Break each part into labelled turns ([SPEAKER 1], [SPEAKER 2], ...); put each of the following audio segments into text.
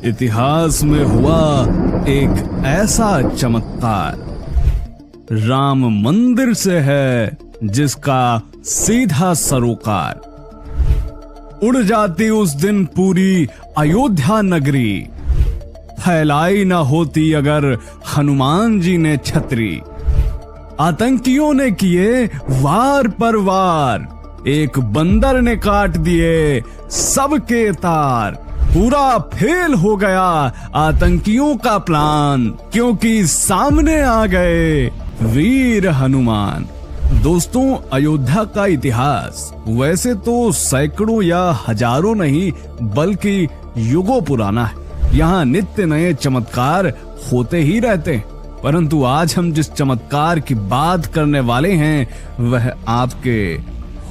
[SPEAKER 1] इतिहास में हुआ एक ऐसा चमत्कार, राम मंदिर से है जिसका सीधा सरोकार। उड़ जाती उस दिन पूरी अयोध्या नगरी, फैलाई न होती अगर हनुमान जी ने छतरी। आतंकियों ने किए वार पर वार, एक बंदर ने काट दिए सबके तार। पूरा फेल हो गया आतंकियों का प्लान, क्योंकि सामने आ गए वीर हनुमान। दोस्तों, अयोध्या का इतिहास वैसे तो सैकड़ों या हजारों नहीं बल्कि युगों पुराना है। यहाँ नित्य नए चमत्कार होते ही रहते हैं, परंतु आज हम जिस चमत्कार की बात करने वाले हैं वह आपके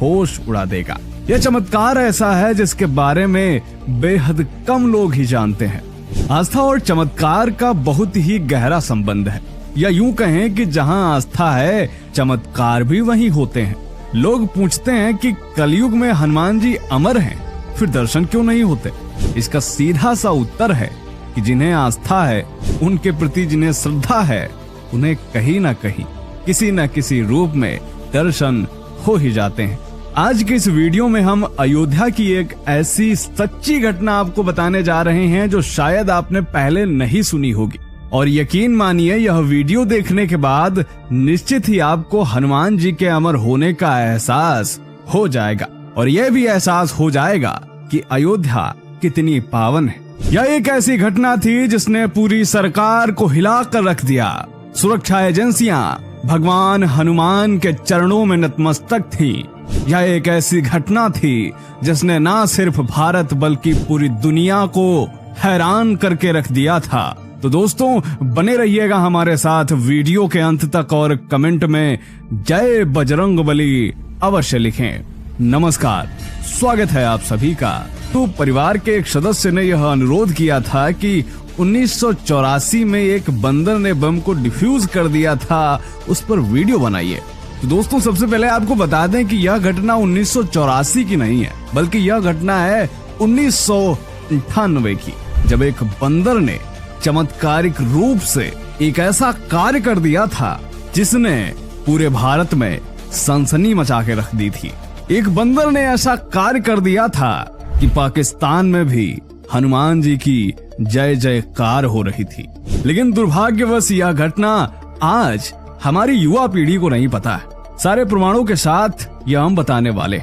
[SPEAKER 1] होश उड़ा देगा। यह चमत्कार ऐसा है जिसके बारे में बेहद कम लोग ही जानते हैं। आस्था और चमत्कार का बहुत ही गहरा संबंध है, या यूं कहें कि जहां आस्था है चमत्कार भी वहीं होते हैं। लोग पूछते हैं कि कलयुग में हनुमान जी अमर हैं, फिर दर्शन क्यों नहीं होते? इसका सीधा सा उत्तर है कि जिन्हें आस्था है, उनके प्रति जिन्हें श्रद्धा है, उन्हें कहीं ना कहीं किसी न किसी रूप में दर्शन हो ही जाते हैं। आज के इस वीडियो में हम अयोध्या की एक ऐसी सच्ची घटना आपको बताने जा रहे हैं जो शायद आपने पहले नहीं सुनी होगी, और यकीन मानिए यह वीडियो देखने के बाद निश्चित ही आपको हनुमान जी के अमर होने का एहसास हो जाएगा, और यह भी एहसास हो जाएगा कि अयोध्या कितनी पावन है। यह एक ऐसी घटना थी जिसने पूरी सरकार को हिला कर रख दिया। सुरक्षा एजेंसियां भगवान हनुमान के चरणों में नतमस्तक थीं। यह एक ऐसी घटना थी जिसने ना सिर्फ भारत बल्कि पूरी दुनिया को हैरान करके रख दिया था। तो दोस्तों, बने रहिएगा हमारे साथ वीडियो के अंत तक और कमेंट में जय बजरंगबली अवश्य लिखें। नमस्कार, स्वागत है आप सभी का। तो परिवार के एक सदस्य ने यह अनुरोध किया था कि 1984 में एक बंदर ने बम को डिफ्यूज कर दिया था, उस पर वीडियो बनाइए। तो दोस्तों, सबसे पहले आपको बता दें कि यह घटना 1984 की नहीं है, बल्कि यह घटना है 1998 की, जब एक बंदर ने चमत्कारिक रूप से एक ऐसा कार्य कर दिया था जिसने पूरे भारत में सनसनी मचा के रख दी थी। एक बंदर ने ऐसा कार्य कर दिया था कि पाकिस्तान में भी हनुमान जी की जय जयकार हो रही थी। लेकिन दुर्भाग्यवश यह घटना आज हमारी युवा पीढ़ी को नहीं पता है। सारे प्रमाणों के साथ यह हम बताने वाले।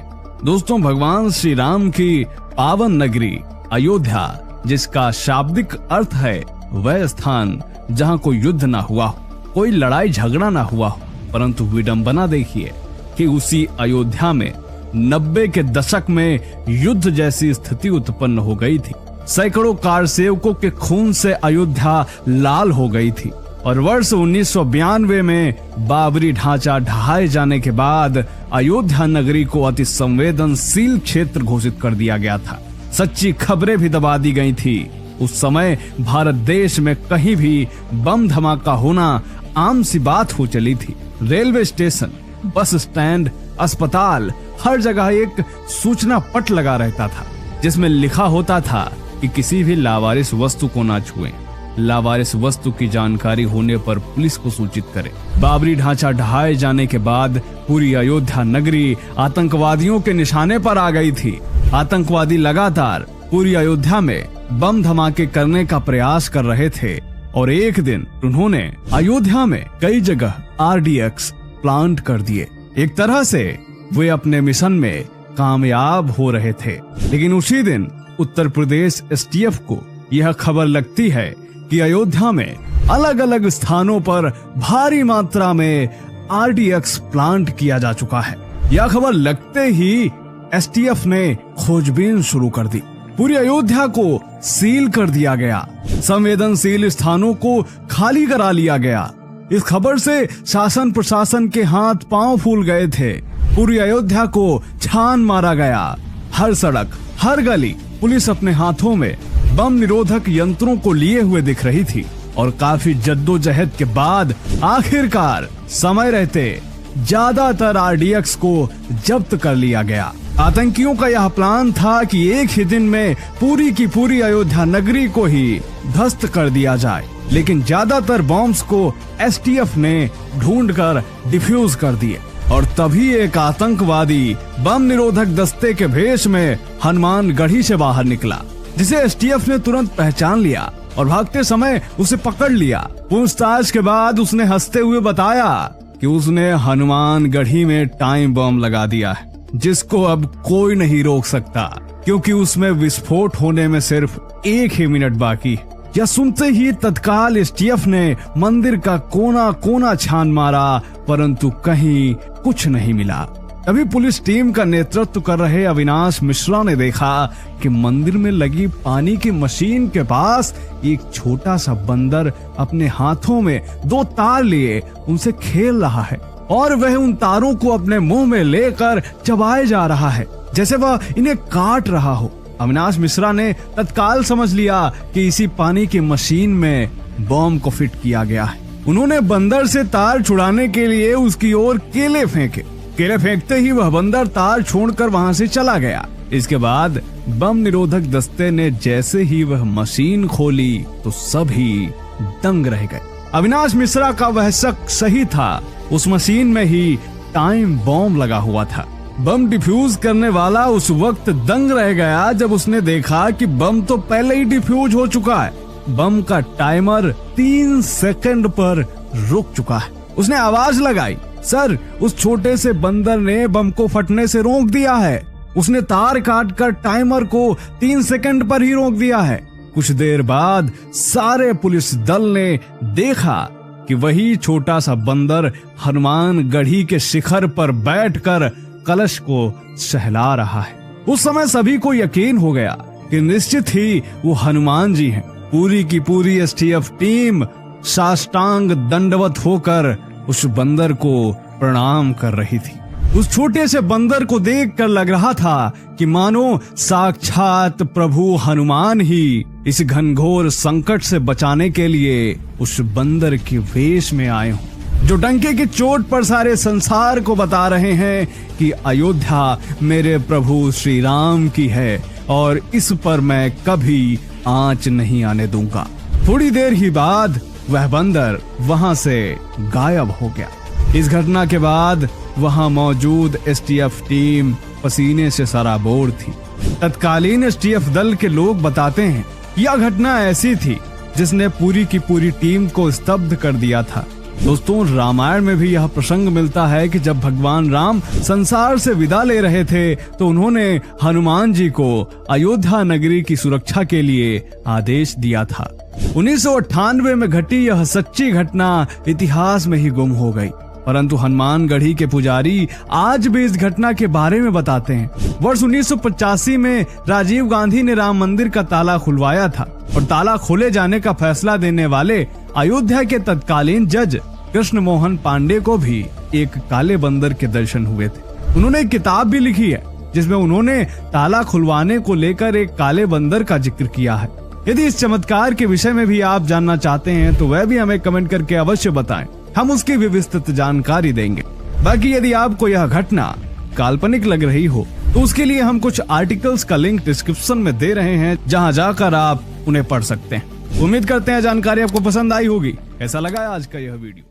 [SPEAKER 1] दोस्तों, भगवान श्री राम की पावन नगरी अयोध्या, जिसका शाब्दिक अर्थ है वह स्थान जहां कोई युद्ध ना हुआ हो, कोई लड़ाई झगड़ा ना हुआ हो, परंतु विडंबना देखिए कि उसी अयोध्या में 90 के दशक में युद्ध जैसी स्थिति उत्पन्न हो गई थी। सैकड़ों कार सेवकों के खून से अयोध्या लाल हो गई थी, और वर्ष 1992 में बाबरी ढांचा ढहाए जाने के बाद अयोध्या नगरी को अति संवेदनशील क्षेत्र घोषित कर दिया गया था। सच्ची खबरें भी दबा दी गई थी। उस समय भारत देश में कहीं भी बम धमाका होना आम सी बात हो चली थी। रेलवे स्टेशन, बस स्टैंड, अस्पताल, हर जगह एक सूचना पट लगा रहता था जिसमें लिखा होता था कि किसी भी लावारिस वस्तु को ना छुएं। लावारिस वस्तु की जानकारी होने पर पुलिस को सूचित करें। बाबरी ढांचा ढहाए जाने के बाद पूरी अयोध्या नगरी आतंकवादियों के निशाने पर आ गई थी। आतंकवादी लगातार पूरी अयोध्या में बम धमाके करने का प्रयास कर रहे थे, और एक दिन उन्होंने अयोध्या में कई जगह RDX प्लांट कर दिए। एक तरह से वे अपने मिशन में कामयाब हो रहे थे। लेकिन उसी दिन उत्तर प्रदेश STF को यह खबर लगती है कि अयोध्या में अलग अलग स्थानों पर भारी मात्रा में RDX प्लांट किया जा चुका है। यह खबर लगते ही STF ने खोजबीन शुरू कर दी। पूरी अयोध्या को सील कर दिया गया। संवेदनशील स्थानों को खाली करा लिया गया। इस खबर से शासन प्रशासन के हाथ पांव फूल गए थे। पूरी अयोध्या को छान मारा गया। हर सड़क, हर गली पुलिस अपने हाथों में बम निरोधक यंत्रों को लिए हुए दिख रही थी, और काफी जद्दोजहद के बाद आखिरकार समय रहते ज्यादातर RDX को जब्त कर लिया गया। आतंकियों का यह प्लान था कि एक ही दिन में पूरी की पूरी अयोध्या नगरी को ही ध्वस्त कर दिया जाए, लेकिन ज्यादातर बॉम्ब्स को STF ने ढूंढकर डिफ्यूज कर दिए। और तभी एक आतंकवादी बम निरोधक दस्ते के भेष में हनुमानगढ़ी से बाहर निकला, जिसे STF ने तुरंत पहचान लिया और भागते समय उसे पकड़ लिया। पूछताछ के बाद उसने हंसते हुए बताया कि उसने हनुमानगढ़ी में टाइम बम लगा दिया है, जिसको अब कोई नहीं रोक सकता, क्योंकि उसमें विस्फोट होने में सिर्फ 1 ही मिनट बाकी। यह सुनते ही तत्काल STF ने मंदिर का कोना कोना छान मारा, परंतु कहीं कुछ नहीं मिला। तभी पुलिस टीम का नेतृत्व कर रहे अविनाश मिश्रा ने देखा कि मंदिर में लगी पानी की मशीन के पास एक छोटा सा बंदर अपने हाथों में 2 तार लिए उनसे खेल रहा है, और वह उन तारों को अपने मुंह में लेकर चबाए जा रहा है, जैसे वह इन्हें काट रहा हो। अविनाश मिश्रा ने तत्काल समझ लिया कि इसी पानी की मशीन में बम को फिट किया गया है। उन्होंने बंदर से तार छुड़ाने के लिए उसकी ओर केले फेंके। केले फेंकते ही वह बंदर तार छोड़कर वहां से चला गया। इसके बाद बम निरोधक दस्ते ने जैसे ही वह मशीन खोली तो सभी दंग रह गए। अविनाश मिश्रा का वह शक सही था, उस मशीन में ही टाइम बम लगा हुआ था। बम डिफ्यूज करने वाला उस वक्त दंग रह गया जब उसने देखा कि बम तो पहले ही डिफ्यूज हो चुका है। बम का टाइमर 3 सेकंड पर रुक चुका है। उसने आवाज लगाई, सर, उस छोटे से बंदर ने बम को फटने से रोक दिया है। उसने तार काटकर टाइमर को 3 सेकंड पर ही रोक दिया है। कुछ देर बाद सारे पुलिस दल ने देखा कि वही छोटा सा बंदर हनुमानगढ़ी के शिखर पर बैठकर कलश को सहला रहा है। उस समय सभी को यकीन हो गया कि निश्चित ही वो हनुमान जी हैं। पूरी की पूरी STF टीम साष्टांग दंडवत होकर उस बंदर को प्रणाम कर रही थी। उस छोटे से बंदर को देखकर लग रहा था कि मानो साक्षात प्रभु हनुमान ही इस घनघोर संकट से बचाने के लिए उस बंदर के वेश में आए हों, जो डंके की चोट पर सारे संसार को बता रहे हैं कि अयोध्या मेरे प्रभु श्री राम की है और इस पर मैं कभी आंच नहीं आने दूंगा। थोड़ी देर ही बाद वह बंदर वहां से गायब हो गया। इस घटना के बाद वहां मौजूद STF टीम पसीने से सराबोर थी। तत्कालीन STF दल के लोग बताते हैं यह घटना ऐसी थी जिसने पूरी की पूरी टीम को स्तब्ध कर दिया था। दोस्तों, रामायण में भी यह प्रसंग मिलता है कि जब भगवान राम संसार से विदा ले रहे थे तो उन्होंने हनुमान जी को अयोध्या नगरी की सुरक्षा के लिए आदेश दिया था। 1998 में घटी यह सच्ची घटना इतिहास में ही गुम हो गई, परंतु हनुमानगढ़ी के पुजारी आज भी इस घटना के बारे में बताते हैं। वर्ष 1985 में राजीव गांधी ने राम मंदिर का ताला खुलवाया था और ताला खोले जाने का फैसला देने वाले अयोध्या के तत्कालीन जज कृष्ण मोहन पांडे को भी एक काले बंदर के दर्शन हुए थे। उन्होंने एक किताब भी लिखी है जिसमें उन्होंने ताला खुलवाने को लेकर एक काले बंदर का जिक्र किया है। यदि इस चमत्कार के विषय में भी आप जानना चाहते हैं तो वह भी हमें कमेंट करके अवश्य बताएं, हम उसकी भी विस्तृत जानकारी देंगे। बाकी यदि आपको यह घटना काल्पनिक लग रही हो तो उसके लिए हम कुछ आर्टिकल्स का लिंक डिस्क्रिप्शन में दे रहे हैं, जहां जाकर आप उन्हें पढ़ सकते हैं। उम्मीद करते हैं जानकारी आपको पसंद आई होगी। कैसा लगा आज का यह वीडियो?